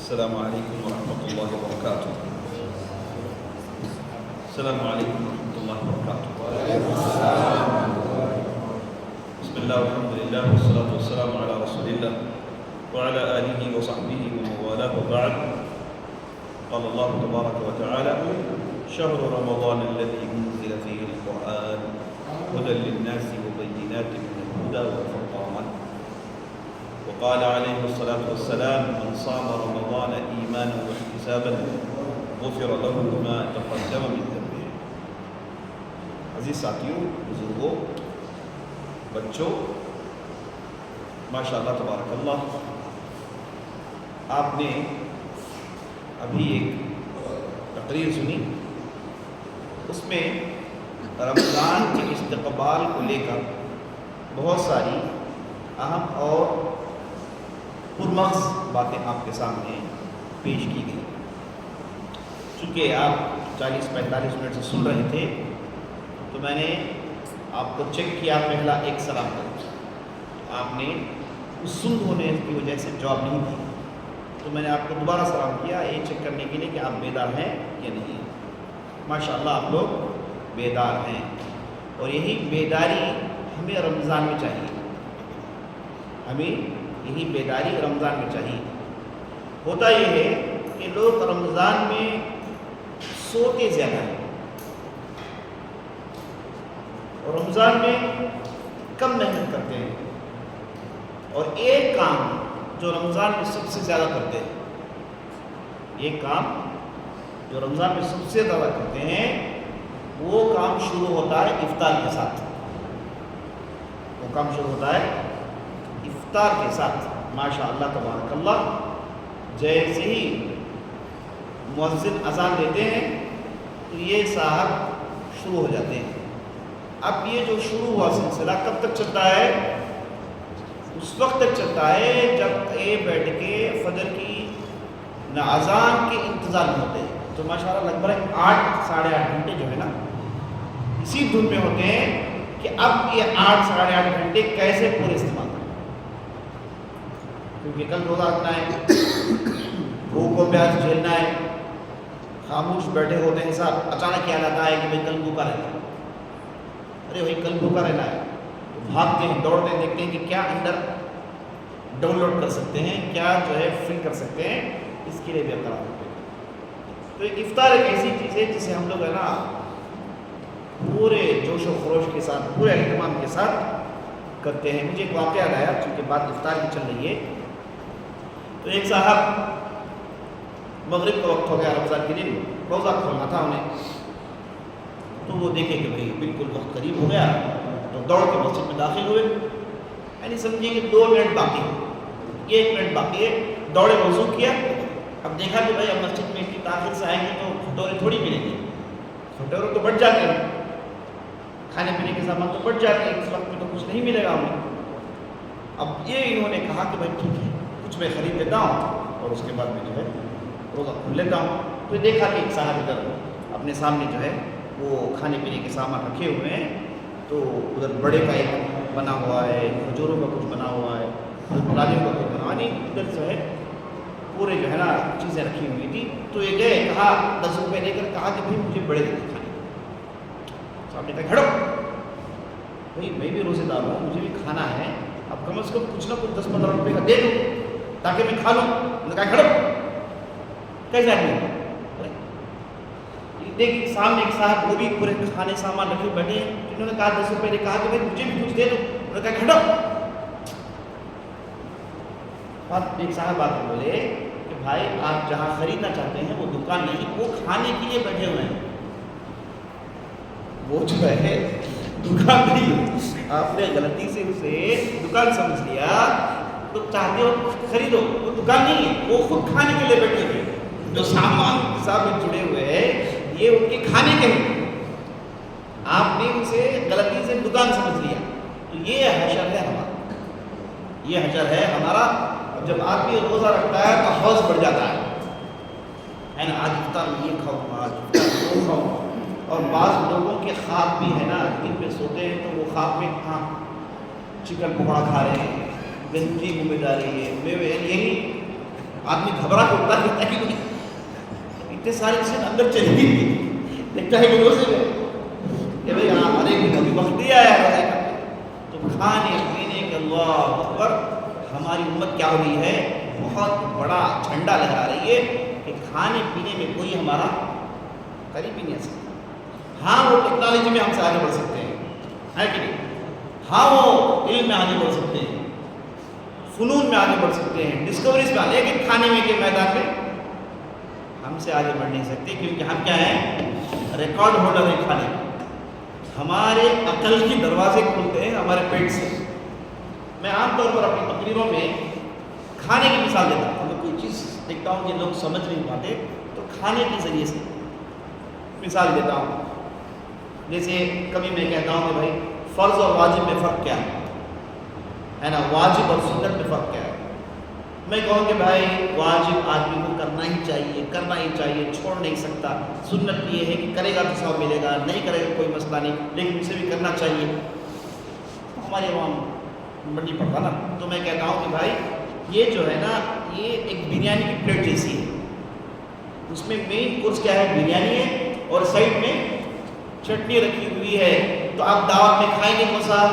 السلام عليكم ورحمة الله وبركاته. السلام عليكم ورحمة الله وبركاته. بسم الله والحمد لله والصلاة والسلام على رسول الله وعلى آله وصحبه ومن والاه وبعد. قال الله تبارك وتعالى: شهر رمضان الذي أنزل فيه القرآن هدى للناس وبينات من الهدى والفرقان. وقال عليه الصلاة والسلام: من صام رمضان إيمانا واحتسابا غفر له ما تقدم من ذنبه. عزیز ساتھیوں، بزرگوں، بچوں، ماشاء اللہ تبارک اللہ، آپ نے ابھی ایک تقریر سنی، اس میں رمضان کے استقبال کو لے کر بہت ساری اہم اور پرمغز باتیں آپ کے سامنے پیش کی گئی. چونکہ آپ 40-45 منٹ سے سن رہے تھے تو میں نے آپ کو چیک کیا، پہلا ایک سلام کر آپ نے اس سن ہونے کی وجہ سے جواب نہیں دی، تو میں نے آپ کو دوبارہ سلام کیا یہ چیک کرنے کے لیے کہ آپ بیدار ہیں یا نہیں. ماشاءاللہ آپ لوگ بیدار ہیں، اور یہی بیداری ہمیں رمضان میں چاہیے. ہمیں یہی بیداری رمضان میں چاہیے. ہوتا یہ ہے کہ لوگ رمضان میں سوتے زیادہ ہیں اور رمضان میں کم محنت کرتے ہیں، اور ایک کام جو رمضان میں سب سے زیادہ کرتے ہیں، ایک کام جو رمضان میں سب سے زیادہ کرتے ہیں، وہ کام شروع ہوتا ہے افطار کے ساتھ. وہ کام شروع ہوتا ہے افطار کے ساتھ. ماشاء اللہ تبارک اللہ، جیسے ہی مؤذن اذان دیتے ہیں تو یہ صاحب شروع ہو جاتے ہیں. اب یہ جو شروع ہوا سلسلہ کب تک چلتا ہے؟ اس وقت تک چلتا ہے جب یہ بیٹھ کے فجر کی اذان کے انتظار میں ہوتے ہیں. تو ماشاءاللہ لگ بھگ 8-8.5 گھنٹے جو ہے نا اسی دھن میں ہوتے ہیں کہ اب یہ 8-8.5 گھنٹے کیسے پورے استعمال کریں، کیونکہ کل روزہ رکھنا ہے، بھوک و پیاس جھیلنا ہے. خاموش بیٹھے ہوتے ہیں صاحب، اچانک خیال آتا ہے کہ بھائی کل بھوکا رہنا ہے. ارے بھائی کل بھوکا رہنا ہے، بھاگتے ہیں، دوڑتے ہیں، دیکھتے ہیں کہ کیا اندر ڈاؤن لوڈ کر سکتے ہیں، کیا جو ہے فل کر سکتے ہیں، اس کے لیے بھی اقرار ہوتے ہیں. تو افطار ایک ایسی چیز ہے جسے ہم لوگ ہے نا پورے جوش و خروش کے ساتھ، پورے اہتمام کے ساتھ کرتے ہیں. مجھے ایک واقعہ یاد آیا، چونکہ بات افطار کی چل رہی ہے. تو ایک صاحب مغرب کا وقت ہو گیا، رمضان کے دن روزہ کھولنا تھا انہیں، تو وہ دیکھے کہ بھائی بالکل وقت قریب ہو گیا، تو دوڑ کے مسجد میں داخل ہوئے. یعنی سمجھیے کہ 2 منٹ باقی ہے، 1 منٹ باقی ہے. دوڑے وضو کیا، اب دیکھا کہ بھائی اب مسجد میں اتنی تاخیر سے آئیں گے تو کھٹورے تھوڑی ملیں گے، کھٹورے تو بڑھ جاتے ہیں، کھانے پینے کے سامان تو بڑھ جاتے ہیں، اس وقت میں تو کچھ نہیں ملے گا ہمیں. اب یہ انہوں نے کہا کہ بھائی ٹھیک ہے، کچھ میں خرید لیتا ہوں اور اس کے بعد میں جو ہے روزہ کھول لیتا ہوں. تو دیکھا کہ ایک صاحب ادھر اپنے سامنے جو ہے وہ کھانے پینے کے سامان رکھے ہوئے ہیں، تو ادھر بڑے کا ایک بنا ہوا ہے، کھجوروں کا کچھ بنا ہوا ہے، ملازم کا کچھ بنا ہوا نہیں، ادھر جو ہے پورے جو ہے نا چیزیں رکھی ہوئی تھی. تو یہ گئے، کہا 10 روپے لے کر، کہا کہ بھائی مجھے بڑے دے دیں کھانے. صاحب نے کہا کھڑو بھائی، میں بھی روزے دار ہوں، مجھے بھی کھانا ہے، اب کم از کم کچھ نہ کچھ 10-15 روپے کا دے دو تاکہ میں کھا لوں. انہوں نے کہا کھڑو، کیسے آدمی دیکھ سامنے ایک صاحب وہ بھی پورے کھانے سامان رکھے بیٹھے ہیں. انہوں نے کہا 10 روپے نے کہا کہ بھائی مجھے بھی کچھ دے دو. انہوں نے کہا کھڑو. بعد ایک صاحب آ کے بولے کہ بھائی آپ جہاں خریدنا چاہتے ہیں وہ دکان نہیں، وہ کھانے کے لیے بیٹھے ہوئے ہیں، وہ جو ہے دکان نہیں. آپ نے غلطی سے اسے دکان سمجھ لیا، تو چاہتے ہو خریدو، وہ دکان نہیں ہے، وہ خود کھانے کے لیے بیٹھے ہوئے. جو سامان حساب میں جڑے ہوئے ہیں یہ ان کے کھانے کے ہیں، آپ نے اسے غلطی سے دکان سمجھ لیا. تو یہ حشر ہے ہمارا، یہ حشر ہے ہمارا. جب آدمی روزہ رکھتا ہے تو حوص بڑھ جاتا ہے نا، آج افطار میں یہ کھاؤں گا، آج افطار میں وہ کھاؤں گا. اور بعض لوگوں کے خواب بھی ہے نا، دن میں سوتے ہیں تو وہ خواب میں ہاں چکن پکوڑا کھا رہے ہیں، گندگی منہ میں ڈال رہی ہے، یہی آدمی گھبرا کے اٹھتا کہتا ہے کہ اتنے سارے چیزیں اندر چلی گئی، دیکھتا ہے کہ روزے میں کہ بھائی ارے کبھی وقت نہیں آیا روزے کا، تو کھانے پینے کے اللہ اکبر ہماری امت کیا ہو رہی ہے، بہت بڑا جھنڈا لہرا رہی ہے کہ کھانے پینے میں کوئی ہمارا قریب ہی نہیں آ سکتا۔ ہاں وہ ٹیکنالوجی میں ہم سے آگے بڑھ سکتے ہیں، ہے کہ نہیں؟ ہاں وہ علم میں آگے بڑھ سکتے ہیں، فنون میں آگے بڑھ سکتے ہیں، ڈسکوریز میں، لیکن کھانے میں کے میدان میں ہم سے آگے بڑھ نہیں سکتے، کیونکہ ہم کیا ہیں، ریکارڈ ہولڈر ہیں کھانے میں۔ ہمارے عقل کی دروازے کھلتے ہیں ہمارے پیٹ سے۔ میں عام طور پر اپنی تقریروں میں کھانے کی مثال دیتا ہوں، اگر کوئی چیز دیکھتا ہوں کہ لوگ سمجھ نہیں پاتے تو کھانے کے ذریعے سے مثال دیتا ہوں۔ جیسے کبھی میں کہتا ہوں کہ بھائی فرض اور واجب میں فرق کیا ہے نا، واجب اور سنت میں فرق کیا ہے۔ میں کہوں کہ بھائی واجب آدمی کو کرنا ہی چاہیے، کرنا ہی چاہیے، چھوڑ نہیں سکتا۔ سنت یہ ہے کہ کرے گا تو ثواب ملے گا، نہیں کرے گا کوئی مسئلہ نہیں، لیکن اسے بھی کرنا چاہیے۔ ہمارے عوام منڈی پڑتا نا، تو میں کہتا ہوں کہ بھائی یہ جو ہے نا، یہ ایک بریانی کی پلیٹ جیسی ہے، اس میں مین کورس کیا ہے، بریانی ہے، اور سائڈ میں چٹنی رکھی ہوئی ہے، تو آپ دعوت میں کھائیں گے کون سا؟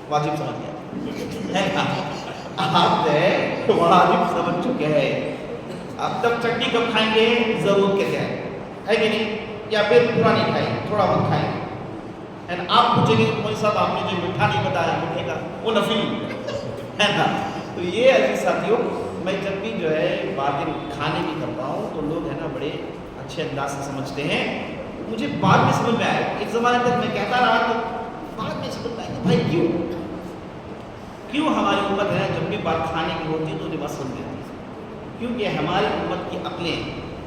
واجب سمجھ گیا ہے نا؟ آپ واجب سمجھ چکے ہیں، اب تب چٹنی کب کھائیں گے، ضرورت کے تحت، ہے کہ نہیں؟ یا پھر پورا نہیں کھائیں گے، تھوڑا بہت کھائیں گے، ہے نا؟ آپ پوچھیں گے مولوی صاحب آپ نے جو میٹھا نہیں بتایا، میٹھے کا وہ نفل ہے نا؟ تو یہ عزیز ساتھیوں، میں جب بھی جو ہے باتیں کھانے کی کرتا ہوں تو لوگ ہے نا بڑے اچھے انداز سے سمجھتے ہیں۔ مجھے بعد میں سمجھ میں آیا، ایک زمانے تک میں کہتا رہا تو بعد میں سمجھ میں آیا کہ بھائی کیوں ہماری امت ہے جب بھی بات کھانے کی ہوتی ہے تو انہیں بس سن دیتی ہے، کیونکہ ہماری امت کی عقلیں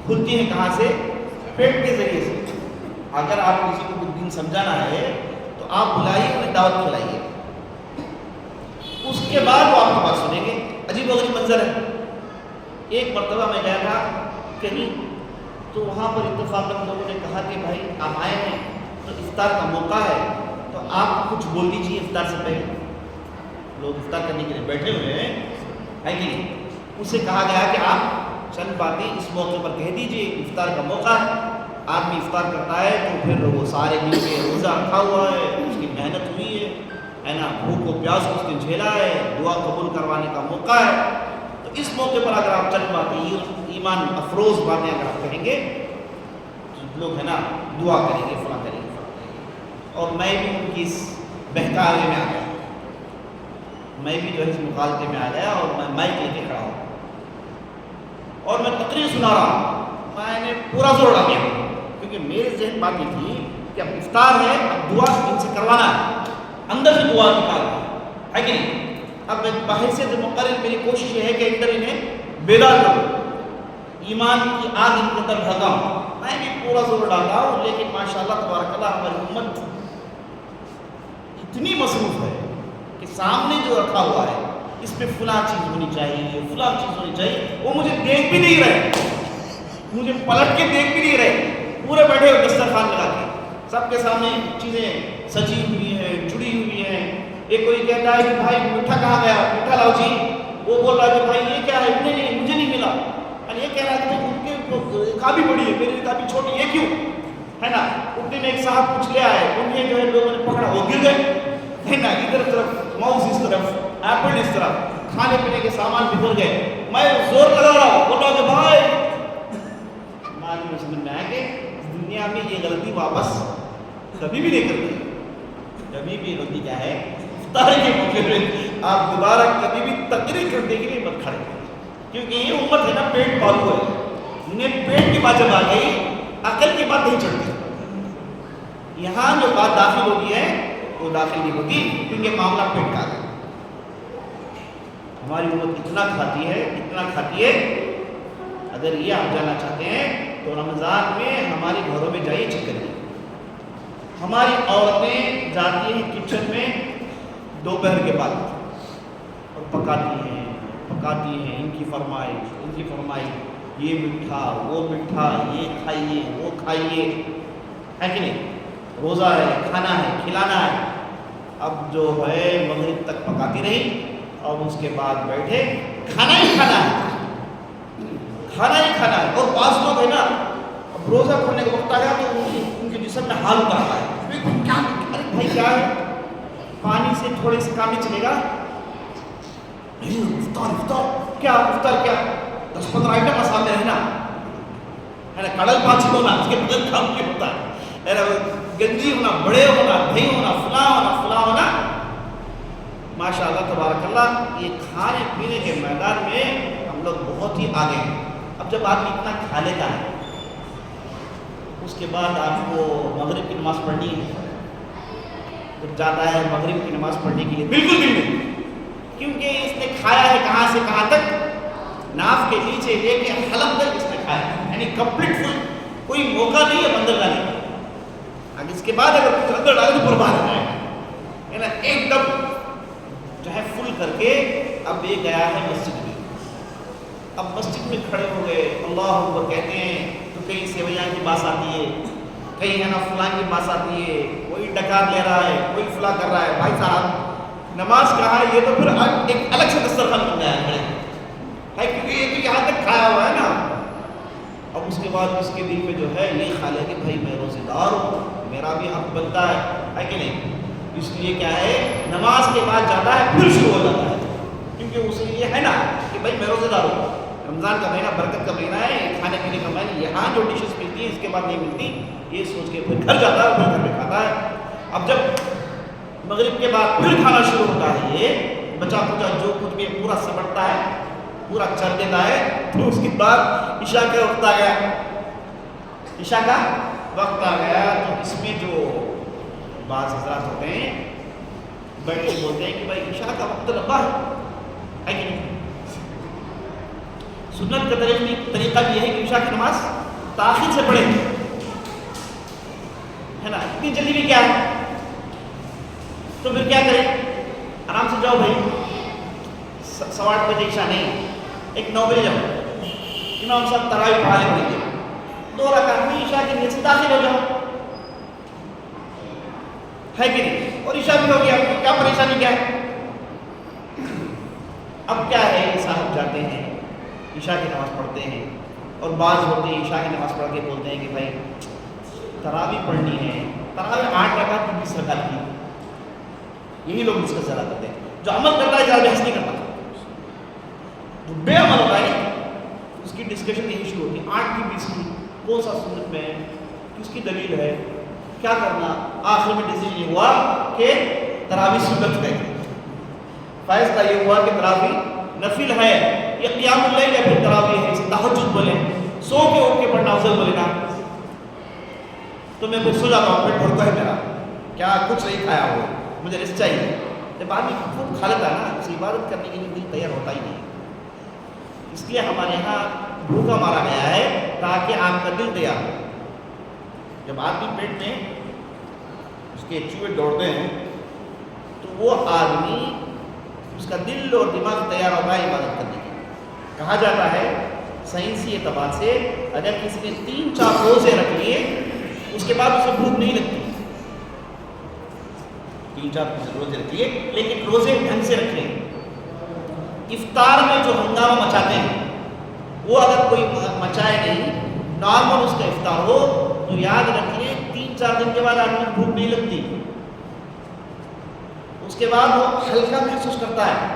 کھلتی ہیں کہاں سے، پیٹ کے ذریعے سے۔ اگر آپ کسی کو کچھ دین سمجھانا ہے تو آپ بلائیے، انہیں دعوت کھلائیے، اس کے بعد وہ آپ کی بات سنیں گے۔ عجیب و غریب منظر ہے، ایک مرتبہ میں گیا تھا کہیں، تو وہاں پر اتفاقاً لوگوں نے کہا کہ بھائی آپ آئے ہیں تو افطار کا موقع ہے، تو آپ کچھ بول دیجیے افطار سے پہلے۔ لوگ افطار کرنے کے لیے بیٹھے ہوئے ہیں، ہے کہ نہیں؟ اسے کہا گیا کہ آپ چند باتیں اس موقع پر کہہ دیجیے، افطار کا موقع ہے۔ آدمی افطار کرتا ہے تو پھر وہ سارے دن کے روزہ رکھا ہوا ہے، اس کی محنت ہوئی ہے نا، بھوک و پیاس کو اس نے جھیلا ہے، دعا قبول کروانے کا موقع ہے۔ تو اس موقع پر اگر آپ چند باتیں ایمان افروز باتیں اگر آپ کہیں گے تو لوگ ہے نا دعا کریں گے، فلاں کریں گے، فلاں کریں گے۔ اور میں بھی ان کی اس بہکاوے میں آ گیا، میں بھی جو ہے اس مغالطے میں آ گیا، اور میں مائک لے کے کھڑا ہوں اور میں تقریر سنا رہا ہوں۔ میں نے پورا زور ڈال دیا، کیونکہ میرے ذہن بات یہ تھی کہ اب افطار ہے، اب دعا ان سے کروانا ہے، اندر سے دعا نکالنا ہے کہ نہیں؟ اب بحیثیت مقرر میری کوشش یہ ہے کہ اندر انہیں بیدار کروں، ایمان کی آگ ان کے اندر بھڑکاؤں۔ میں بھی پورا زور ڈال رہا ہوں، لیکن ماشاءاللہ تبارک اللہ ہماری امت اتنی مصروف ہے کہ سامنے جو رکھا ہوا ہے اس پہ فلاں چیز ہونی چاہیے، فلاں چیز ہونی چاہیے، وہ مجھے دیکھ بھی نہیں رہے، مجھے پلٹ کے دیکھ بھی نہیں رہے، پورے بیٹھے ہوئے دسترخوان لگا کے، سب کے سامنے چیزیں سجی ہوئی ہیں، جڑی ہوئی ہیں۔ ایک کوئی کہتا ہے کہ بھائی میٹھا کہاں گیا، میٹھا لاؤ جی، وہ بول رہا ہے کہ بھائی یہ کیا ہے، انہیں نہیں، مجھے نہیں ملا، اور یہ کہہ رہا ہے کہ ان کے کافی بڑی ہے، میری کافی چھوٹی، یہ کیوں ہے نا؟ اردو میں ایک صاحب کچھ لے آئے، انہیں جو ہے لوگوں نے پکڑا، وہ گر گئے ہے نا، ادھر طرف ماؤس اس طرف، ایپل اس طرف، کھانے پینے کے سامان بکھر گئے۔ میں زور لگا رہا ہوں، بول رہا ہوں کہ بھائی بعد میں سمجھ میں آیا کہ دنیا میں یہ غلطی واپس کبھی بھی نہیں کرتی۔ کبھی بھی غلطی کیا ہے، افطار کے موقع پہ آپ دوبارہ کبھی بھی تقریر کرنے کے لیے مت کھڑے، کیونکہ یہ امت ہے نا پیٹ پالو ہے، انہیں پیٹ کی بات جب آ گئی عقل کی بات نہیں چڑھتی، یہاں جو بات داخل ہوتی ہے وہ داخل نہیں ہوتی، کیونکہ معاملہ پیٹ کا ہے۔ ہماری امت اتنا کھاتی ہے، اتنا کھاتی ہے، اگر یہ آپ جانا چاہتے ہیں تو رمضان میں ہمارے گھروں میں جائیے، چیک کریے، ہماری عورتیں جاتی ہیں کچن میں دوپہر کے بعد اور پکاتی ہیں، ان کی فرمائش، یہ میٹھا، وہ میٹھا، یہ کھائیے، وہ کھائیے، ہے کہ نہیں؟ روزہ ہے، کھانا ہے، کھلانا ہے۔ اب جو ہے مغرب تک پکاتی رہی اور اس کے بعد بیٹھے کھانا ہی کھانا ہے، کھانا ہی کھانا ہے. اور بعض لوگ ہے نا اب روزہ کھولنے کا وقت آیا تو ان کے جسم میں حال اتارتا ہے. کیا ارے بھائی کیا ہے، پانی سے تھوڑے سے کام نہیں چلے گا؟ نہیں افطار کیا 10-15 آئٹم سامنے رہنا ہے نا، کڑل پاچی ہونا اس کے بدل کام کی ہوتا ہے نا، گنجی ہونا، بڑے ہونا، دہی ہونا، فلاں ہونا. ماشاء اللہ تبارک اللہ، یہ کھانے پینے کے میدان میں ہم لوگ بہت ہی آگے ہیں. اب جب آدمی اتنا کھا لیتا ہے اس کے بعد آپ کو مغرب کی نماز پڑھنی ہے، جب جاتا ہے مغرب کی نماز پڑھنے کے لیے بالکل بھی نہیں، کیونکہ اس نے کھایا ہے کہاں سے کہاں تک، ناف کے نیچے لے کے حلق تک اس نے کھایا ہے، یعنی کمپلیٹ فل، کوئی موقع نہیں ہے اندر ڈالنے کا. اگر اس کے بعد اگر کچھ اندر ڈالے تو برباد ہو جائے گا نا. ایک دم جو ہے فل کر کے اب یہ گیا ہے مسجد میں. اب مسجد میں کھڑے ہو گئے، اللہ اکبر کہتے ہیں تو کہیں سیویاں کی بات آتی ہے، کہیں ہے نا فلاں کی بات آتی ہے، کوئی ڈکار لے رہا ہے، کوئی فلاں کر رہا ہے. بھائی صاحب نماز کہاں ہے؟ یہ تو پھر ایک الگ سے دسترخوان بن گیا ہے کیونکہ یہ تو یہاں تک کھایا ہوا ہے نا. اب اس کے بعد اس کے دل میں جو ہے یہ خیال ہے کہ بھائی میں روزے دار ہوں، میرا بھی حق بنتا ہے کہ نہیں. اس لیے کیا ہے، نماز کے بعد جاتا ہے پھر شروع ہو جاتا ہے، کیونکہ اسے یہ ہے نا کہ بھائی میں روزے دار ہوں، رمضان کا مہینہ برکت کا مہینہ ہے، کھانے پینے کا مہینہ، یہاں جو ڈشز ملتی ہیں اس کے بعد نہیں ملتی، یہ سوچ کے پھر گھر جاتا ہے، پھر گھر میں کھاتا ہے. اب جب مغرب کے بعد پھر کھانا شروع ہوتا ہے، یہ بچا کچا جو کچھ بھی پورا سمٹتا ہے، پورا چل دیتا ہے. تو اس کے بعد عشاء کا وقت آ گیا، عشاء کا وقت آ گیا تو اس میں جو بعض حضرات ہوتے ہیں بیٹھ کے بولتے ہیں کہ بھائی عشاء کا وقت لمبا ہے کہ نہیں. سنت کا طریقہ بھی یہ ہے کہ عشاء کی نماز تاخیر سے پڑھے ہے نا. اتنی جلدی بھی کیا ہے، تو پھر کیا کریں، آرام سے جاؤ بھائی، 8:15 بجے عشاء نہیں، ایک 9 بجے جاؤ، امام صاحب تراویح پڑھا لیں گے، 2 رکعت میں عشاء کی نیت سے داخل ہو جاؤ، ہے کہ نہیں. اور عشاء بھی ہو گیا، کیا پریشانی کیا ہے. اب کیا ہے، صاحب جاتے ہیں عشاء کی نماز پڑھتے ہیں، اور بعض ہوتے ہیں عشاء کی نماز پڑھ کے بولتے ہیں کہ بھائی تراویح پڑھنی ہے، تراویح 8 رکعت کی 20 رکعت کی. یہی لوگ ڈسکس زیادہ کرتے ہیں، جو عمل کرتا ہے زیادہ بحث نہیں کرتا، جو بے عمل ہوتا ہے اس کی ڈسکشن یہی شروع ہوتی ہے. 8 کی 20 کی کون سا سنت میں ہے، کس کی دلیل ہے، کیا کرنا. آخر میں ڈیسیجن یہ ہوا کہ تراویح سنت ہے، فیصلہ یہ ہوا کہ تراویح نفل ہے، یہ قیام اللیل ہے، پھر تراویح ہے، اسے تہجد بولے، سو کے اٹھ کے پڑھنا افضل بولے نا. تو میں پھر سو جاتا ہوں، پیٹ بھرتا ہے میرا، کیا کچھ نہیں کھایا ہوا، مجھے ریسٹ چاہیے. جب آدمی خود کھا لیتا ہے نا، اسے عبادت کرنے کے لیے دل تیار ہوتا ہی نہیں. اس لیے ہمارے یہاں بھوکا مارا گیا ہے تاکہ آپ کا دل تیار ہو. جب آدمی پیٹ میں اس کے چوہے دوڑتے ہیں تو وہ آدمی اس کا دل اور دماغ تیار ہوتا ہے عبادت کرنے کے لیے. کہا جاتا ہے سائنسی اعتبار سے اگر کسی نے 3-4 روزے رکھ لیے اس کے بعد اسے بھوک نہیں لگتی. 3-4 روزے رکھ لیے لیکن روزے ڈھنگ سے رکھیں. افطار میں جو ہنگامہ مچاتے ہیں وہ اگر کوئی مچائے نہیں، نارمل اس کا افطار ہو تو یاد رکھ لیں 3-4 دن کے بعد آدمی کو بھوک نہیں لگتی. اس کے بعد وہ ہلکا محسوس کرتا ہے،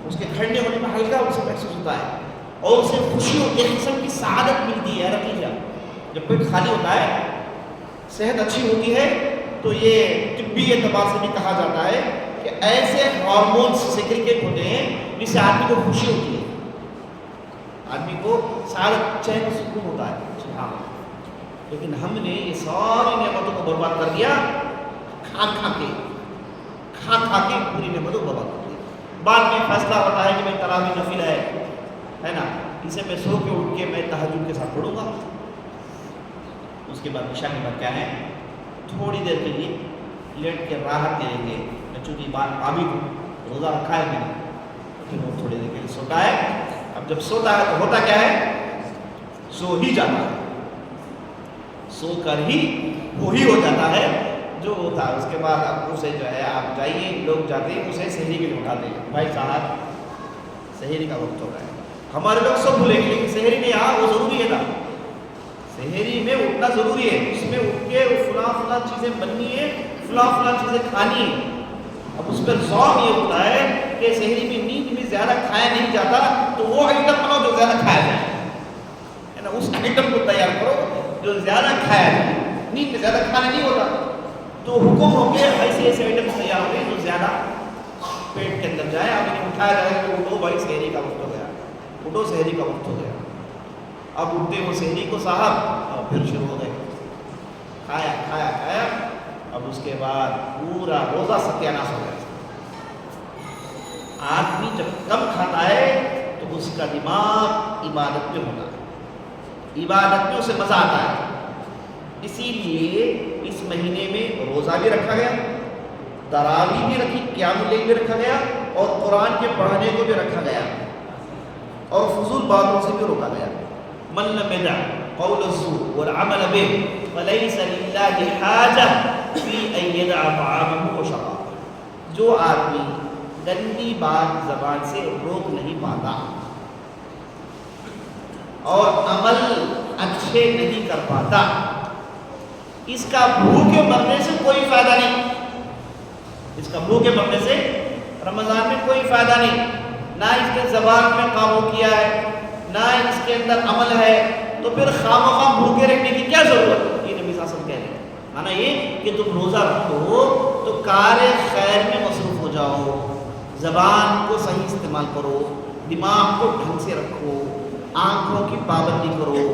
اس کے کھڑنے ہونے میں ہلکا اسے محسوس ہوتا ہے اور اسے خوشی ہوتی ہے، قسم کی سعادت ملتی ہے. نتیجہ جب پیٹ خالی ہوتا ہے، صحت اچھی ہوتی ہے، تو یہ طبی اعتبار سے بھی کہا جاتا ہے کہ ایسے ہارمونس سیکریٹ ہوتے ہیں جس سے آدمی کو خوشی ہوتی ہے، آدمی کو سعادت، چین و سکون ہوتا ہے. ہاں، لیکن ہم نے یہ ساری نعمتوں کو برباد کر دیا، کھا کھا کے پوری نعمتوں کو برباد کر دیا. بعد میں فیصلہ ہوتا ہے کہ میں تراویح نفل ہے نا، اسے میں سو کے اٹھ کے میں تہجد کے ساتھ پڑھوں گا. اس کے بعد عشاء کے بعد کیا ہے، تھوڑی دیر کے لیے لیٹ کے راحت لے لیں گے. چونکہ بات ابھی روزہ رکھا ہے میں نے، پھر وہ تھوڑی دیر کے لیے سوتا ہے. اب جب سوتا ہے تو ہوتا کیا ہے، سو ہی جاتا ہے، سو کر ہی وہی ہو جاتا ہے جو ہوتا ہے. اس کے بعد اب اسے جو ہے آپ جائیے، لوگ جاتے ہیں اسے سحری کے لیے اٹھاتے ہیں. بھائی صاحب سحری کا وقت ہو گیا ہے. ہمارے لوگ سب بھولیں گے لیکن سحری میں یہاں وہ ضروری ہے نا. سحری میں اٹھنا ضروری ہے. اس میں اٹھ کے فلاں چیزیں بننی ہے, فلاں چیزیں کھانی ہے. اب اس پر ضوابط یہ ہوتا ہے کہ سحری میں نیند میں زیادہ کھایا نہیں جاتا, تو وہ آئٹم بناؤ جو زیادہ کھایا جائے, ہے نا. اس آئٹم کو تیار کرو جو زیادہ کھایا جائے. نیند میں زیادہ کھانا نہیں ہوتا, تو حکم ہو کے ایسے آئٹم تیار ہو گئے جو زیادہ پیٹ کے اندر جائے. اب انہیں اٹھایا جائے کہ اٹھو بھائی سحری کا وقت ہو گیا, اٹھو سحری کا وقت ہو گیا. اب اٹھتے وہ سحری کو صاحب اور پھر شروع ہو گئے, کھایا. اب اس کے بعد پورا روزہ ستیاناش ہو گیا. آدمی جب کم کھاتا ہے تو اس کا دماغ عبادت میں ہوتا ہے, عبادت میں اسے مزہ آتا ہے. اسی لیے اس مہینے میں روزہ بھی رکھا گیا, تراویح بھی رکھی, قیام اللیل بھی رکھا گیا, اور قرآن کے پڑھنے کو بھی رکھا گیا, اور فضول باتوں سے بھی روکا گیا. من لم يدع قول الزور والعمل به فليس لله حاجة في أن يدع طعامه وشرابه. جو آدمی گندی بات زبان سے روک نہیں پاتا اور عمل اچھے نہیں کر پاتا, اس کا بھوکے مرنے سے کوئی فائدہ نہیں. اس کا بھوکے مرنے سے رمضان میں کوئی فائدہ نہیں. نہ اس کے زبان میں قابو کیا ہے, نہ اس کے اندر عمل ہے, تو پھر خامخواہ بھوکے رکھنے کی کیا ضرورت. یہ نبی صلی اللہ علیہ وسلم کہہ رہے ہیں, مانا یہ کہ تم روزہ رکھو تو کار خیر میں مصروف ہو جاؤ, زبان کو صحیح استعمال کرو, دماغ کو ڈھنگ سے رکھو, آنکھوں کی پابندی کرو,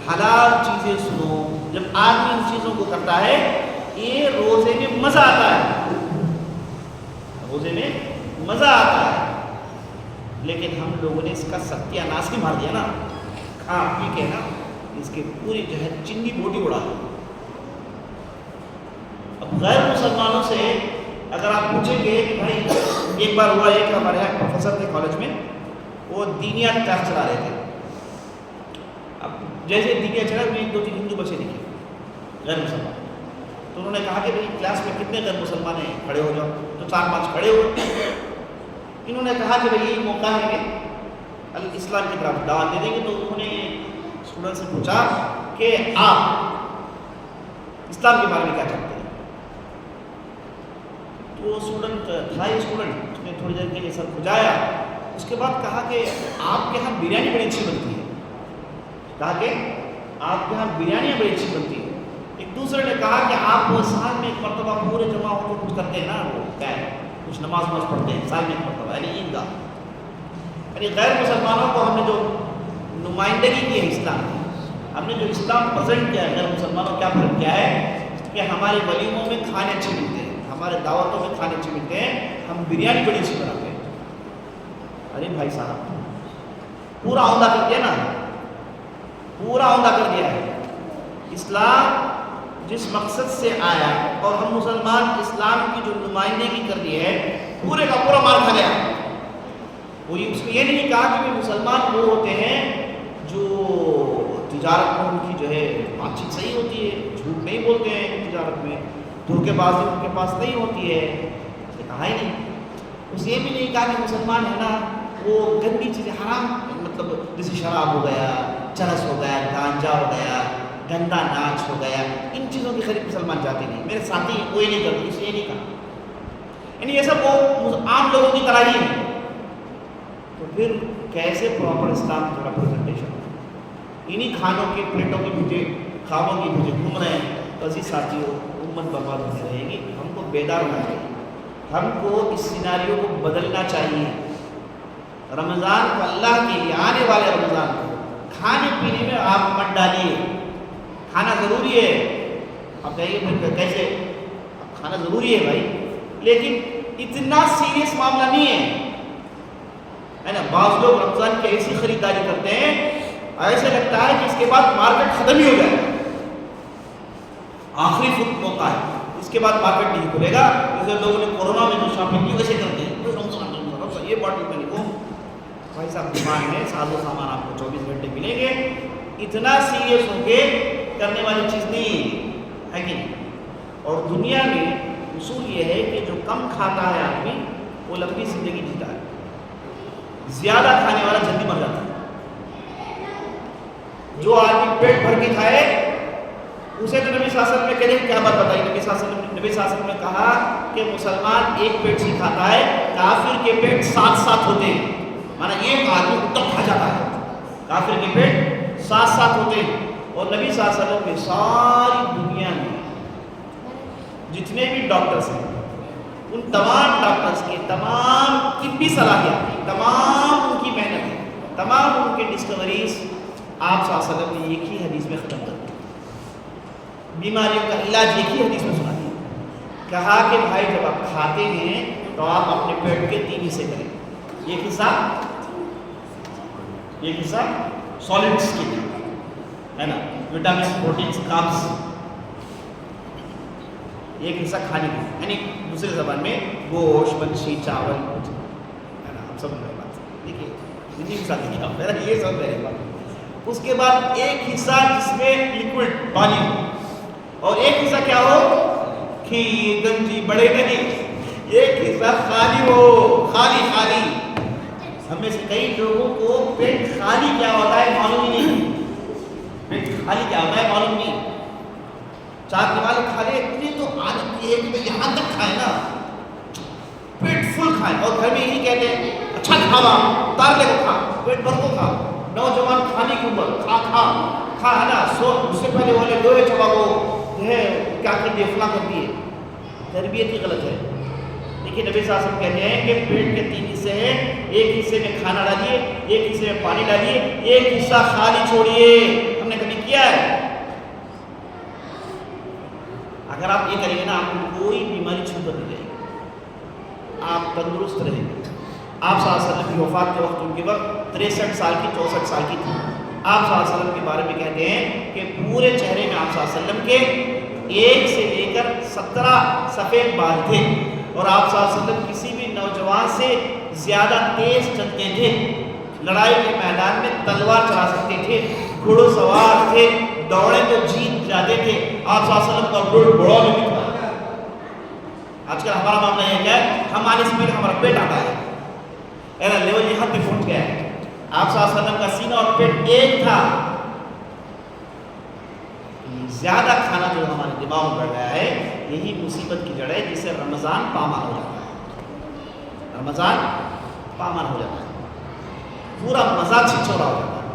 حلال چیزیں سنو. جب آدمی ان چیزوں کو کرتا ہے یہ روزے میں مزہ آتا ہے, روزے میں مزہ آتا ہے. لیکن ہم لوگوں نے اس کا ستیہ ناش بھی مار دیا نا, کھا پی کے نا اس کی پوری جو ہے چنگی بوٹی اڑا دی. اب غیر مسلمانوں سے اگر آپ پوچھیں گے کہ بھائی ایک بار ہوا ہے کہ ہمارے یہاں پروفیسر تھے کالج میں, وہ دینیات کلاس چلا رہے تھے. اب جیسے دینیات چلا میں 2-3 ہندو بچے دیکھے غیر مسلمان, تو انہوں نے کہا کہ بھائی کلاس میں کتنے غیر مسلمان ہیں, کھڑے ہو جاؤ. تو 4-5 کھڑے ہوئے. انہوں نے کہا کہ بھائی یہ موقع ہے کہ اسلام کی طرف دعوت دے دیں گے. تو انہوں نے اسٹوڈنٹ سے پوچھا کہ آپ اسلام کے بارے میں کیا چاہتے ہیں. تو اسٹوڈنٹ تھا, یہ اسٹوڈنٹ اس نے تھوڑی دیر کے لیے سر کھجایا. اس کے بعد کہا کہ آپ کے یہاں بریانی بڑی اچھی بنتی ہے. کہا کہ آپ کے یہاں بریانی بڑی اچھی بنتی ہے. ایک دوسرے نے کہا کہ آپ سال میں ایک مرتبہ پورے جمع ہو کے کچھ کرتے ہیں نا, وہ کیا ہے کچھ نماز پڑھتے ہیں سال میں ایک مرتبہ, یعنی عیدگاہ. یعنی غیر مسلمانوں کو ہم نے جو نمائندگی کی ہے اسلام کی, ہم نے جو اسلام پریزنٹ کیا ہے غیر مسلمانوں کیا فرق کیا ہے کہ ہمارے ولیموں میں کھانے اچھے ملتے ہیں, ہمارے دعوتوں میں کھانے اچھے ملتے ہیں, ہم بریانی بڑی اچھی بناتے ہیں. ارے بھائی صاحب پورا عمدہ کر دیا نا, پورا عمدہ کر دیا ہے. اسلام جس مقصد سے آیا اور ہم مسلمان اسلام کی جو نمائندگی کر دی ہے, پورے کا پورا مار کھا گیا. وہ اس کو یہ نہیں کہا کہ مسلمان وہ ہوتے ہیں جو تجارت میں ان کی جو ہے بات چیت صحیح ہوتی ہے, جھوٹ نہیں بولتے ہیں تجارت میں, دھوکے بازی ان کے پاس نہیں ہوتی ہے. اس نے کہا ہی نہیں. اس یہ بھی نہیں کہا کہ مسلمان ہے نا وہ گندی چیزیں حرام, مطلب جیسے شراب ہو گیا, چرس ہو گیا, گانجا ہو گیا, گندا ناچ ہو گیا, ان چیزوں کی خرید مسلمان جاتے نہیں. میرے ساتھی کوئی نہیں کرتے, اس لیے نہیں کہا. یعنی یہ سب وہ عام لوگوں کی طرح ہی ہے. تو پھر کیسے پراپر اسلام کا ریپرزنٹیشن؟ انہی کھانوں کے پلیٹوں کے پیچھے, خوابوں کے پیچھے گھوم رہے ہیں. تو اسی ساتھیوں امت برباد ہوتی رہے گی. ہم کو بیدار ہونا چاہیے, ہم کو اس سیناریو کو بدلنا چاہیے. رمضان کو اللہ کے لیے, آنے والے رمضان کو کھانے پینے میں آپ مت ڈالیے. کھانا ضروری ہے. آپ کہیے پھر کیسے, کھانا ضروری ہے بھائی, لیکن اتنا سیریس معاملہ نہیں ہے نا. بعض لوگ رمضان کی ایسی خریداری کرتے ہیں ایسے لگتا ہے کہ اس کے بعد مارکیٹ ختم ہی ہو جائے, آخری موقع ہے, اس کے بعد مارکیٹ نہیں کھلے گا. جیسے لوگوں نے کورونا میں جو شاپنگ کی ویسے کرتے ہیں, یہ باٹل میں لکھوں بھائی صاحب دکان میں ساز و سامان آپ کو 24 گھنٹے ملیں گے. اتنا سیریس ہو کے کرنے والی چیز نہیں ہے کہ نہیں. اور دنیا میں اصول یہ ہے کہ جو کم کھاتا ہے آدمی وہ لمبی زندگی جیتا ہے. زیادہ کھانے والا جلدی مر جاتا ہے. جو آدمی پیٹ بھر کے کھائے اسے تو نبی صلی اللہ علیہ وسلم نے کہنے کیا بات بتائی. نبی صلی اللہ علیہ وسلم نے کہا کہ مسلمان ایک پیٹ سے کھاتا ہے, کافر کے پیٹ 7 ہوتے ہیں. مانا ایک آدمی اتنا کھا جاتا ہے, کافر کے پیٹ 7 ہوتے ہیں. اور نبی صلی اللہ علیہ وسلم نے ساری دنیا میں جتنے بھی ڈاکٹرز ہیں ان تمام ڈاکٹرز کے تمام طبی صلاحیت, تمام ان کی محنت, تمام ان کے ڈسکوریز آپ صلی اللہ علیہ وسلم نے ایک ہی حدیث میں ختم کر دیا. بیماریوں کا علاج ایک ہی حدیث میں سنا دیا. کہا کہ بھائی جب آپ کھاتے ہیں تو آپ اپنے پیٹ کے 3 حصے کریں. ایک حصہ سالڈس کے لیے ہے نا, وٹامنس, پروٹینس, کاربس. ایک حصہ کھانے کے, یعنی دوسری زبان میں گوشت, مچھلی, چاول ہے نا. ہم سب میرے بات دیکھیے زندگی کے ساتھ دیکھیے آپ, میرا یہ سب میرے بات. اس کے بعد ایک حصہ جس میں لکوڈ پانی ہو, اور ایک حصہ کیا ہو, کھیر, گنجی, بڑے نہیں. ایک حصہ خالی ہو, خالی. ہم میں سے کئی لوگوں کو پیٹ خالی کیا ہوتا ہے معلوم ہی نہیں. پیٹ خالی کیا ہوتا ہے معلوم نہیں. چار والے کھا لے اتنی تو عادت یہ ہے کہ یہاں تک کھائے نا, پیٹ فل کھائے. اور گھر میں یہی کہتے ہیں اچھا کھاوا, تار لے کو کھا, پیٹ بھر کو کھا. نوجوان کھانے کی عمر, کھا ہے نا. اس سے پہلے والے لوہے چبا کو ہے کیا کر دیے, فلاں کر دیے. تربیت ہی غلط ہے. دیکھیے نبی صلی اللہ علیہ وسلم کہتے ہیں کہ پیٹ کے 3 حصے ہیں, ایک حصے میں کھانا ڈالیے, ایک حصے میں پانی ڈالیے, ایک حصہ خالی چھوڑیے. ہم نے کبھی کیا ہے؟ اگر آپ یہ کریں گے نا آپ کو کوئی بیماری چھو کر نہیں جائے گی, آپ تندرست رہیں گے. آپ صلی اللہ علیہ وسلم کی وفات کے وقت ان کے وقت 63 سال کی 64 سال کی تھی. آپ صلی اللہ علیہ وسلم کے بارے میں کہتے ہیں کہ پورے چہرے میں آپ صلی اللہ علیہ وسلم کے 1 سے لے کر 17 سفید بال تھے. اور آپ صلی اللہ علیہ وسلم کسی بھی نوجوان سے زیادہ تیز چلتے تھے, لڑائی کے میدان میں تلوار چلا سکتے تھے, گھوڑ سوار تھے, دوڑے تو جیت جاتے تھے. آپ صلی اللہ علیہ وسلم کا پیٹ بڑا نہیں تھا. آج کل ہمارا معاملہ یہ کیا ہے, ہماری اسپیڈ ہمارا پیٹ آتا ہے, ایرا لیول یہاں پہ پہنچ گیا ہے. آپ صلی اللہ علیہ وسلم کا سینہ اور پیٹ ایک تھا. زیادہ کھانا جو ہمارے دماغ میں بڑھ گیا ہے یہی مصیبت کی جڑ ہے, جس سے رمضان پامال ہو جاتا ہے. رمضان پامال ہو جاتا ہے, پورا مزاج چھچورا ہو جاتا ہے.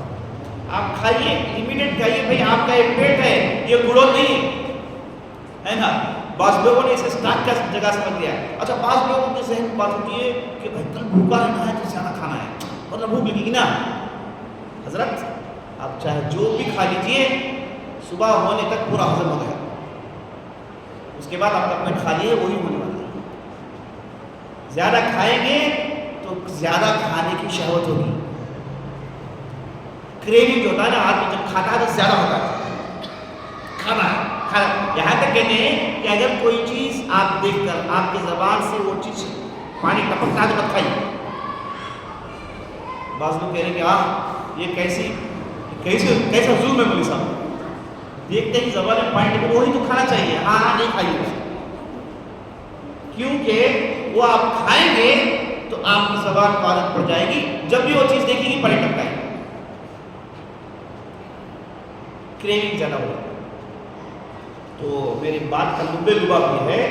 آپ کھائیے, امیڈیٹ کھائیے, بھائی آپ کا یہ پیٹ ہے, یہ گڑو نہیں ہے نا. بعض لوگوں نے اسے اسٹارٹ کا جگہ سمجھ لیا ہے. اچھا بعض لوگوں کے ذہن میں بات ہوتی ہے کہ بھائی کل بھوکا رہنا ہے تو زیادہ کھانا ہے, اور بھوک لگے گی نا. حضرت آپ چاہے جو بھی کھا لیجیے, صبح ہونے تک پورا ہضم ہو گیا, اس کے بعد آپ کا پیٹ خالی ہے وہی ہونے والا ہے. زیادہ کھائیں گے تو زیادہ کھانے کی شہوت ہوگی. کریونگ جو ہوتا ہے نا, آدمی جب کھاتا ہے تو زیادہ ہوتا ہے کھانا ہے. یہاں تک کہتے ہیں کہ اگر کوئی چیز آپ دیکھ کر آپ کی زبان سے وہ چیز پانی ٹپکتا ہے تو مت کھائیے. بعض لوگ کہہ رہے ہیں کہ یہ کیسا ظلم ہے مولوی صاحب, دیکھتے ہی زبان میں پانی ٹپکتا وہی تو کھانا چاہیے. نہیں کھائیے, کیونکہ وہ آپ کھائیں گے تو آپ کی زبان کو عادت پڑ جائے گی, جب بھی وہ چیز دیکھے گی پانی ٹپکائے گی, کریونگ زیادہ ہوگا. تو میری بات کا لبے لباب یہ ہے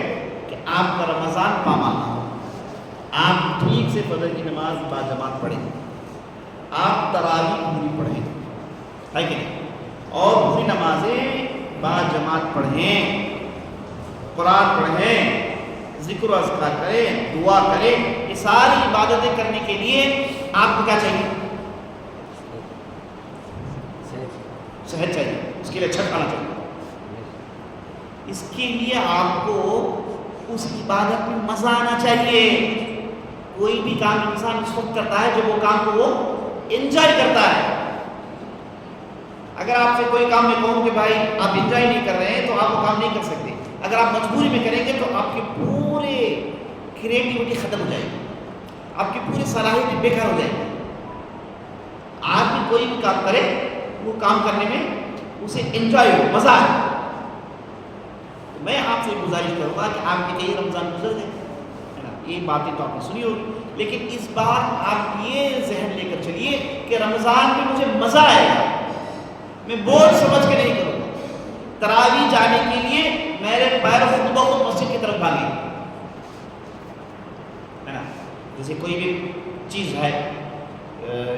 کہ آپ کا رمضان پامال نہ ہو. آپ ٹھیک سے فجر کی نماز باجماعت پڑھیں, آپ تراویح پوری پڑھیں, ہے کہ نہیں, اور پوری نمازیں باجماعت پڑھیں, قرآن پڑھیں, ذکر و اذکار کریں, دعا کریں. یہ ساری عبادتیں کرنے کے لیے آپ کو کیا چاہیے؟ صحت چاہیے. اس کے لیے اچھا کھانا چاہیے. اس کے لیے آپ کو اس عبادت میں مزہ آنا چاہیے. کوئی بھی کام انسان اس وقت کرتا ہے جب وہ کام کو وہ انجوائے کرتا ہے. اگر آپ سے کوئی کام میں کہوں کہ بھائی آپ انجوائے نہیں کر رہے ہیں تو آپ وہ کام نہیں کر سکتے. اگر آپ مجبوری میں کریں گے تو آپ کے پورے کریٹیوٹی ختم ہو جائے گی, آپ کی پوری صلاحیت بیکار ہو جائے گی. آدمی کوئی بھی کام کرے وہ کام کرنے میں اسے انجوائے ہو, مزہ آئے. میں آپ سے گزارش کروں گا کہ آپ کے کئی رمضان گزر گئے, یہ باتیں تو آپ نے سنی ہوگی لیکن اس بار آپ یہ ذہن لے کر چلیے کہ رمضان میں مجھے مزہ آئے گا، میں بوجھ سمجھ کے نہیں کروں گا۔ تراویح جانے کے لیے میرے پیر خطبہ کو مسجد کی طرف بھاگے، ہے نا، جیسے کوئی بھی چیز ہے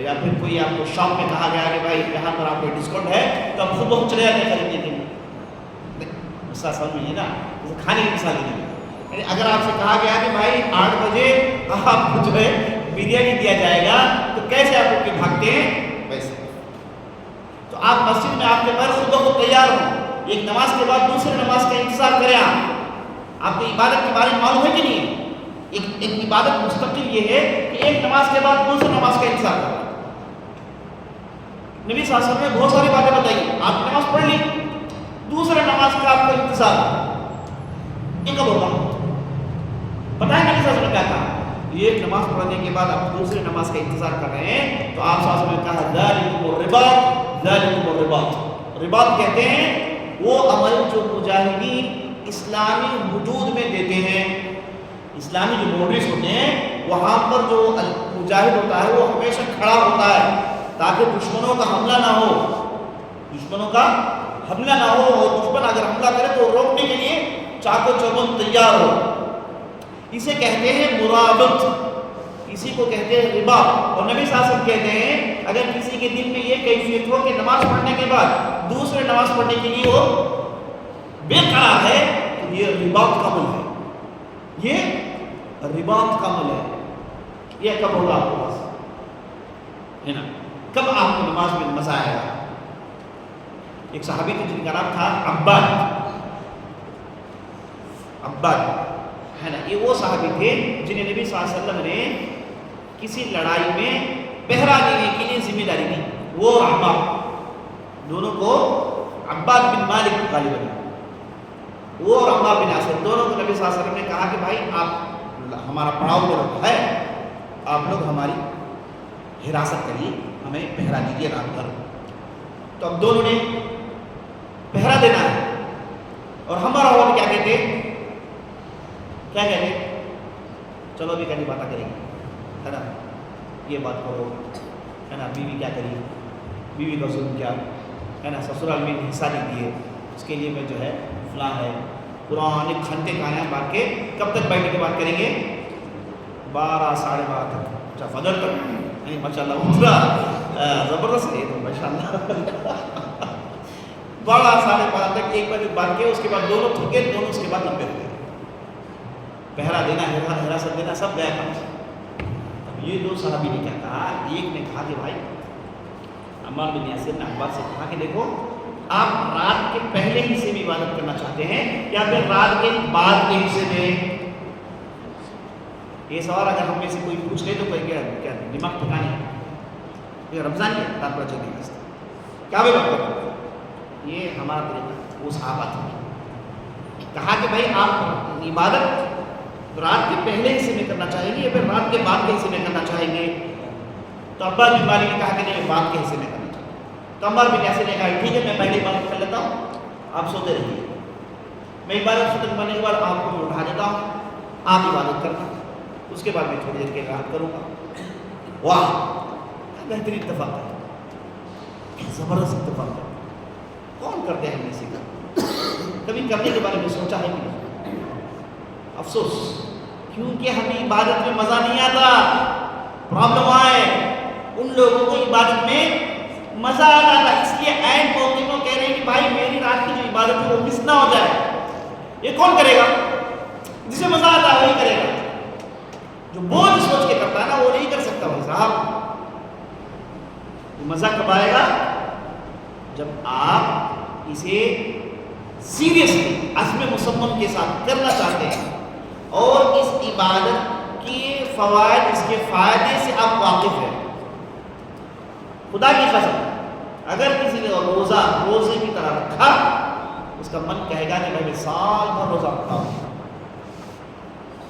یا پھر کوئی آپ کو شاپ میں کہا گیا کہ بھائی یہاں پر آپ کو ڈسکاؤنٹ ہے تو آپ خطبہ کو چلے جاتے ہیں خریدنے کے لیے، غصہ سمجھ میں نا، جیسے کھانے کی مثال نہیں ہے۔ اگر آپ سے کہا گیا کہ بھائی 8 بجے آپ کو جو ہے بریانی دیا جائے گا تو کیسے آپ اٹھ کے بھاگتے ہیں؟ ویسے تو آپ مسجد میں آپ کے پیر خطبہ کو تیار ہوں، ایک نماز کے بعد دوسرے نماز کا انتظار کریں۔ آپ کو عبادت کے بارے میں معلوم ہے کہ نہیں؟ ایک عبادت مستقل یہ ہے کہ ایک نماز کے بعد دوسرے نماز کا انتظار کرنا۔ نبی صلی اللہ علیہ وسلم نے بہت ساری باتیں بتائی، آپ نے نماز پڑھ لی، دوسرے نماز کا آپ کو انتظار، یہ کب ہوگا؟ پتہ ہے نبی صلی اللہ علیہ وسلم نے کیا کہا؟ ایک نماز پڑھنے کے بعد آپ دوسرے نماز کا انتظار کر رہے ہیں تو آپ صلی اللہ علیہ وسلم نے کہا ذالکم الرباط، ذالکم الرباط۔ رباط کہتے ہیں وہ عمل جو مجاہدین اسلامی حدود میں دیتے ہیں، اسلامی جو باؤنڈریز ہوتے ہیں وہاں پر جو مجاہد ہوتا ہے وہ ہمیشہ کھڑا ہوتا ہے تاکہ دشمنوں کا حملہ نہ ہو، دشمنوں کا حملہ نہ ہو، اور دشمن اگر حملہ کرے تو روکنے کے لیے چاقو چوبند تیار ہو۔ اسے کہتے ہیں مرابط، اسی کو کہتے ہیں رباط۔ اور نبی صلی اللہ علیہ وسلم کہتے ہیں اگر کسی کے دل میں یہ کیفیت ہو کہ نماز پڑھنے کے بعد دوسرے نماز پڑھنے کے لیے وہ بے قرار ہے تو یہ رباط کا عمل ہے، یہ رباط کا عمل ہے۔ یہ کب ہوگا آپ کے پاس، ہے نا، کب آپ کو نماز میں مزہ آئے گا؟ ایک صحابی تھے جن کا نام تھا عباد، ہے نا، یہ وہ صحابی تھے جنہیں نبی صلی اللہ علیہ وسلم نے کسی لڑائی میں پہرا دینے کے لیے ذمہ داری دی۔ وہ اور عباد دونوں کو عباد بن مالک غالباً، وہ اور عمار بن یاسر دونوں کو نبی صلی اللہ علیہ وسلم نے کہا کہ بھائی آپ ہمارا پڑاؤ جو رکھا ہے آپ لوگ ہماری حراست کریے، ہمیں پہرا دیجیے رات بھر۔ تو اب دونوں نے پہرا دینا ہے اور ہمارا وہ کیا کہتے چلو ابھی کہیں باتیں کریں گے، ہے نا، یہ بات کرو، ہے نا، بیوی کیا کری، بیوی کا ظلم کیا، ہے نا، سسرال میں حصہ نہیں دیے، اس کے لیے میں جو ہے فلاں ہے، پرانے کھنتے کہانیاں بات کے کب تک بیٹھنے کے بات کریں گے؟ 12 ساڑھے 12 تک، اچھا فجر تک نہیں، ماشاء اللہ اتنا زبردست ہے تو ماشاء اللہ 12 ساڑھے 12 تک ایک بار بات کے، اس کے بعد دونوں تھکے، دونوں اس کے بعد لمبے ہو گئے، پہرا دینا، حراست دینا سب گیا کام سے۔ اب یہ دو صحابی نے کیا کہا، ایک نے کہا کہ بھائی عمار بن یاسر نے عباد سے کہا کہ دیکھو آپ رات کے پہلے حصے میں عبادت کرنا چاہتے ہیں یا پھر رات کے بعد کے حصے میں؟ یہ سوال اگر ہم میں سے کوئی پوچھ لے تو کوئی کیا دماغ ٹھکانے ہے، رمضان ہے رات بھر چلنے کا کیا بھی بات کرتے، یہ ہمارا طریقہ وہ صحابہ تھا۔ کہا کہ بھائی آپ عبادت رات کے پہلے حصے میں کرنا چاہیں گے یا پھر رات کے بعد کے حصے میں کرنا چاہیں گے؟ تو عباد بن مالک نے کہا کہ نہیں، بعد کے حصے میں کرنا چاہیے۔ تو عمار بن یاسر نے کہا ٹھیک ہے میں پہلے عبادت کر لیتا ہوں، آپ سوتے رہیے، میں عبادت ختم کرنے کے بعد آپ کو اٹھا دیتا ہوں، آپ عبادت کرنا، اس کے بعد میں تھوڑی دیر کے راحت کروں گا۔ واہ کیا بہترین اتفاق ہے، کیا زبردست اتفاق ہے، کون کرتے ہیں ہم نے سیکھا، کبھی کرنے کے بارے میں سوچا ہے کہ نہیں؟ افسوس، کیونکہ ہمیں عبادت میں مزہ نہیں آتا۔ پرابلم آئے ان لوگوں کو عبادت میں مزہ آتا تھا، اس لیے عین موقع کو کہہ رہے ہیں کہ بھائی میری رات کی جو عبادت ہے وہ مس نہ ہو جائے۔ یہ کون کرے گا؟ جسے مزہ آتا ہے وہی کرے گا، جو بوجھ سوچ کے کرتا ہے نا وہ نہیں کر سکتا۔ بھائی صاحب مزہ کب آئے گا؟ جب آپ اسے سیریسلی عزم مصمم کے ساتھ کرنا چاہتے ہیں اور اس عبادت کے فوائد، اس کے فائدے سے آپ واقف ہیں۔ خدا کی قسم اگر کسی نے روزے کی طرح رکھا اس کا من کہے گا کہ میں سال بھر روزہ رکھتا ہوں۔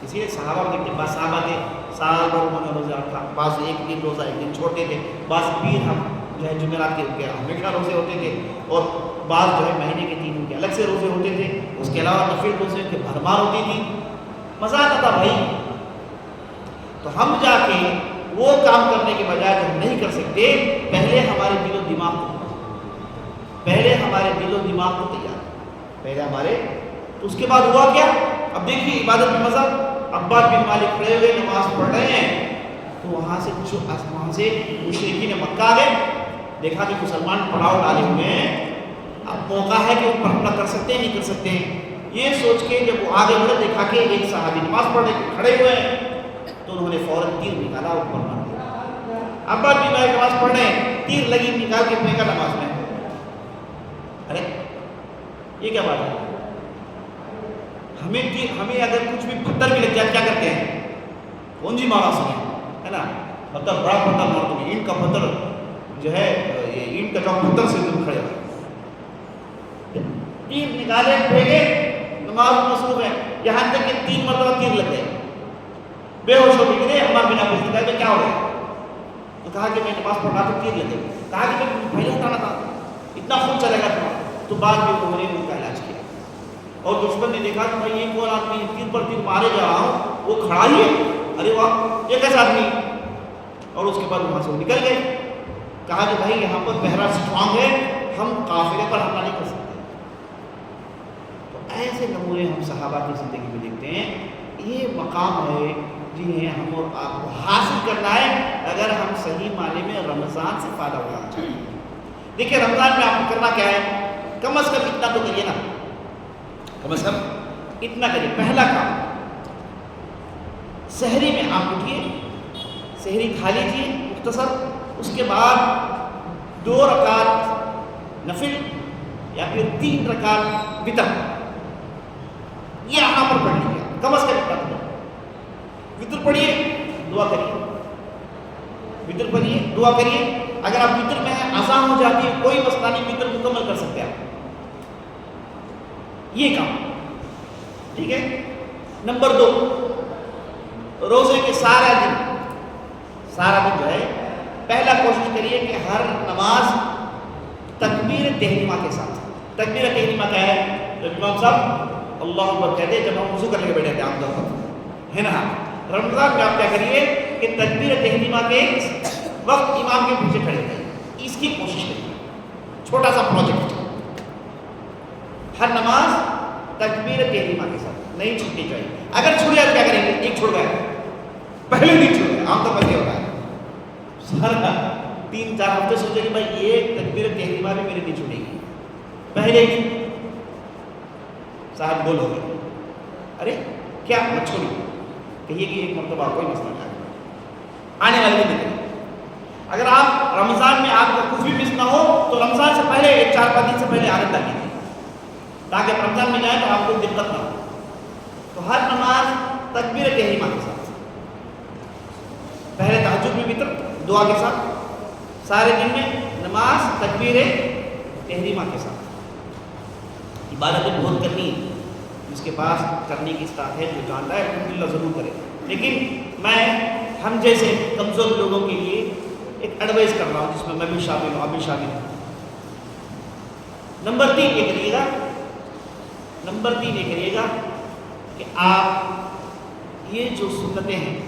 اسی لیے صحابہ دیکھتے ہیں، بعض صحابہ تھے سال بھر انہوں نے روزہ رکھا، بعض ایک دن روزہ ایک دن چھوڑتے تھے، بعض پیر ہم جو ہے جمعرات کے ہمیشہ روزے ہوتے تھے، اور بعض جو ہے مہینے کے 3 دن کے الگ سے روزے ہوتے تھے، اس کے علاوہ نفل روزے کی بھرمار ہوتی تھی۔ مزہ آتا تھا بھائی، تو ہم جا کے وہ کام کرنے کے بجائے جو ہم نہیں کر سکتے، پہلے ہمارے دل و دماغ کو تیار، پہلے ہمارے، تو اس کے بعد ہوا کیا؟ اب دیکھیے عبادت میں مزہ، عباد بن مالک کھڑے ہوئے نماز پڑھ رہے ہیں، تو وہاں سے مشرکین مکہ آ گئے، دیکھا کہ مسلمان پڑاؤ ڈالے ہوئے ہیں، اب موقع ہے کہ اوپر حملہ کر سکتے ہیں نہیں کر سکتے ہیں، یہ سوچ کے جب وہ آگے بڑھے دیکھا کہ ایک صحابی نماز پڑھنے کے کھڑے ہوئے ہیں، تو انہوں نے فوراً تیر نکالا اوپر مار دیا۔ عباد بن مالک نماز پڑھ رہے ہیں، تیر لگی نکال کے پھینکا نماز میں۔ ارے یہ کیا بات ہے؟ ہمیں اگر کچھ بھی پتھر بھی لگ جائے کیا کرتے ہیں؟ کون جی مارا سنے ہے نا، پتھر بڑا پتھر مار دو، اینٹ کا پتھر جو ہے، یہ اینٹ کا جو پتھر سے تم کھڑے ہو، تیر نکالے پھینکے، نماز مصروف ہے، یہاں تک کہ 3 مرتبہ تیر لگ گئے، بے ہوش ہو گئے۔ عمار بن ابی سفیان میں کیا ہو گیا؟ تو کہا کہ میں نماز پڑھ رہا تھا تیر لگے، کہا کہ میں پہلے اٹھانا تھا، اتنا خون چلے گا تھا، تو بعد میں انہوں نے ان کا علاج کیا، اور دشمن نے دیکھا کہ بھائی یہ کون آدمی تیر پر تیر مارے جا رہا ہوں، وہ کھڑا ہی ہے، ارے واہ یہ کیسا آدمی، اور اس کے بعد وہاں سے نکل گئے۔ کہا کہ بھائی یہاں پر پہرا اسٹرانگ ہے، ہم قافلے پر حملہ نہیں کر سکتے۔ تو ایسے نمونے ہم صحابہ کی زندگی میں دیکھتے ہیں، یہ مقام ہے جنہیں ہم اور آپ کو حاصل کرنا ہے اگر ہم صحیح معنی میں رمضان سے فائدہ اٹھانا چاہتے ہیں۔ دیکھیں رمضان میں آپ کو کرنا کیا ہے، کم از کم اتنا تو کریے نا، کم از کم اتنا کریے۔ پہلا کام، سحری میں آپ اٹھیے، سحری کھا لیجیے مختصر، اس کے بعد 2 رکعت نفل یا پھر 3 رکعت وتر، یہ یہاں پر پڑھ لیجیے، کم از کم اتنا تو وتر پڑھیے، دعا کریے، وتر پڑھیے دعا کریے۔ اگر آپ وتر میں ہیں آسان ہو جاتی ہے، کوئی مسئلہ نہیں، وتر مکمل کر سکتے آپ، یہ کام ٹھیک ہے۔ نمبر 2، روزے کے سارا دن جو ہے، پہلا کوشش کریے کہ ہر نماز تکبیر تحریمہ کے ساتھ، تکبیر تحریمہ کیا ہے؟ جب امام صاحب اللہ اکبر کہتے ہیں، جب ہم وضو کرنے کے بیٹھے تھے عام طور پر، ہے نا، رمضان میں آپ کیا کریے کہ تکبیر تحریمہ کے وقت امام کے پیچھے کھڑے تھے، اس کی کوشش کریے، چھوٹا سا پروجیکٹ، ہر نماز تکبیر تحریمہ کے ساتھ نہیں چھوٹنی چاہیے۔ اگر چھوٹ جائے تو کیا کریں گے؟ ایک چھوڑ گیا، پہلے نہیں چھوڑ گیا، عام طور پر یہ ہوتا ہے، سارا 3-4 ہفتے سوچے کہ بھائی یہ تکبیر تحریمہ بھی میرے نہیں چھوٹے گی، پہلے ہی صاحب گول ہو گئے، ارے کیا مت چھوڑی، کہیے کہ ایک مرتبہ کوئی مسئلہ نہیں آنے والے دن نکلے۔ اگر آپ رمضان میں آپ کا کچھ بھی مس نہ ہو تو رمضان سے پہلے 4-5 دن سے پہلے عادت ڈال لیجیے، تاکہ رمضان میں جائیں تو آپ کو دقت نہ ہو۔ تو ہر نماز تکبیر تحریمہ کے ساتھ، پہلے تہجد میں وتر دعا کے ساتھ، سارے دن میں نماز تکبیر تحریمہ کے ساتھ۔ عبادتیں بہت کرنی ہے، جس کے پاس کرنے کی استطاعت ہے، جو جانتا ہے الحمدللہ ضرور کرے، لیکن میں ہم جیسے کمزور لوگوں کے لیے ایک ایڈوائز کر رہا ہوں، جس میں بھی شامل ہوں، آپ بھی شامل ہوں۔ نمبر 3 یہ کریے گا، نمبر 3 یہ کریے گا کہ آپ یہ جو سنتیں ہیں،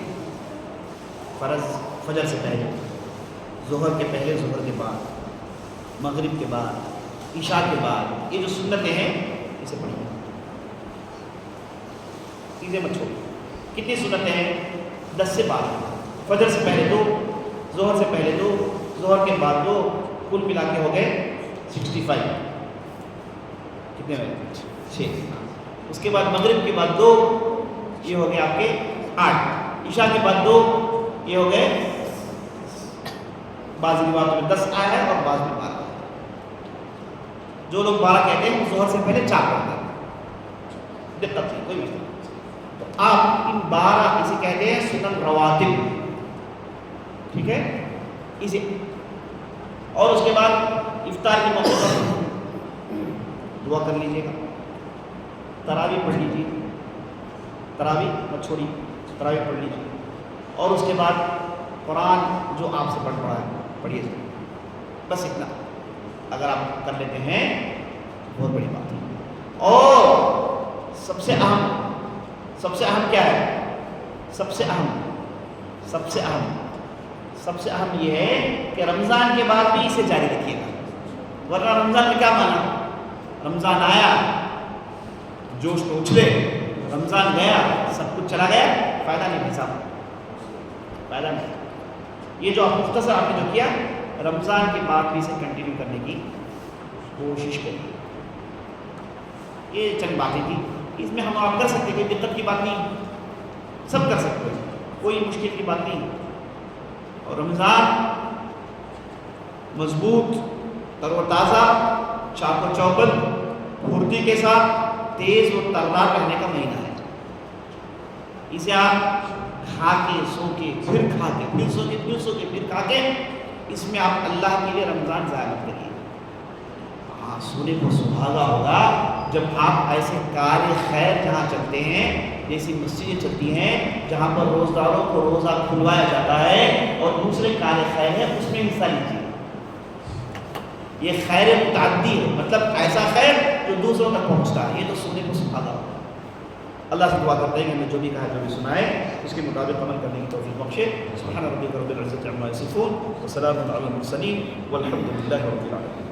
فرض فجر سے پہلے، ظہر کے پہلے، ظہر کے بعد، مغرب کے بعد، عشاء کے بعد، یہ جو سنتیں ہیں اسے پڑھیے، چیزیں مت چھوڑیے۔ کتنی سنتیں ہیں؟ 10 سے 12، فجر سے پہلے 2، ظہر سے پہلے 2، ظہر کے بعد 2، کل ملا کے ہو گئے 65، کتنے ہوئے؟ 6۔ اس کے بعد مغرب کے بعد 2، یہ ہو گئے آپ کے 8، عشاء کے بعد 2، یہ ہو گئے، بعض روایتوں میں 10 آیا ہے اور بعض میں 12۔ جو لوگ 12 کہتے ہیں وہ ظہر سے پہلے 4 پڑھتے ہیں، دقت نہیں، کوئی مسئلہ نہیں۔ تو آپ ان 12 اسے کہتے ہیں سنن رواتب، ٹھیک ہے، اسے، اور اس کے بعد افطار کے موقع پر دعا کر لیجیے گا، تراویح پڑھ لیجیے، تراویح مت چھوڑی، تراویح پڑھ لیجیے، اور اس کے بعد قرآن جو آپ سے پڑھ رہا ہے پڑھیے، بس اتنا اگر آپ کر لیتے ہیں بہت بڑی بات ہے۔ اور سب سے اہم کیا ہے؟ سب سے اہم سب سے اہم یہ ہے کہ رمضان کے بعد بھی اسے جاری رکھیے گا، ورنہ رمضان میں کیا مانا؟ رمضان آیا جوش تو اچھلے، رمضان گیا سب کچھ چلا گیا، فائدہ نہیں صاحب، فائدہ نہیں۔ یہ جو مختصر آپ نے جو کیا، رمضان کے بعد بھی اسے کنٹینیو کرنے کی کوشش کریے۔ یہ چند باتیں تھیں، اس میں ہم آپ کر سکتے ہیں، کوئی دقت کی بات نہیں، سب کر سکتے ہیں، کوئی مشکل کی بات نہیں۔ اور رمضان مضبوط، تر و تازہ، چاق و چوبند، پھرتی کے ساتھ تیز و تردار رہنے کا مہینہ ہے۔ اسے آپ کھا کے سو کے پھر کھا کے پھر سو کے پھر سو کے پھر کھا کے، اس میں آپ اللہ کے لیے رمضان ضائع مت کریے۔ ہاں، سونے کو سہاگا ہوگا جب آپ ایسے کار خیر جہاں چلتے ہیں، جیسی مسجدیں چلتی ہیں جہاں پر روزداروں کو روزہ کھلوایا جاتا ہے اور دوسرے کار خیر ہے، اس میں حصہ لیجیے۔ یہ خیر متعدی ہے، مطلب ایسا خیر جو دوسروں تک پہنچتا ہے، یہ تو سونے کو سہاگا ہوگا۔ اللہ سے دعا کرتے ہیں کہ ہمیں جو بھی کہا جو بھی سنائے اس کے مطابق عمل کرنے کی توفیق بخشے۔ سبحان ربک رب العزۃ عما یصفون وسلام علی المرسلین والحمد للہ رب العالمین۔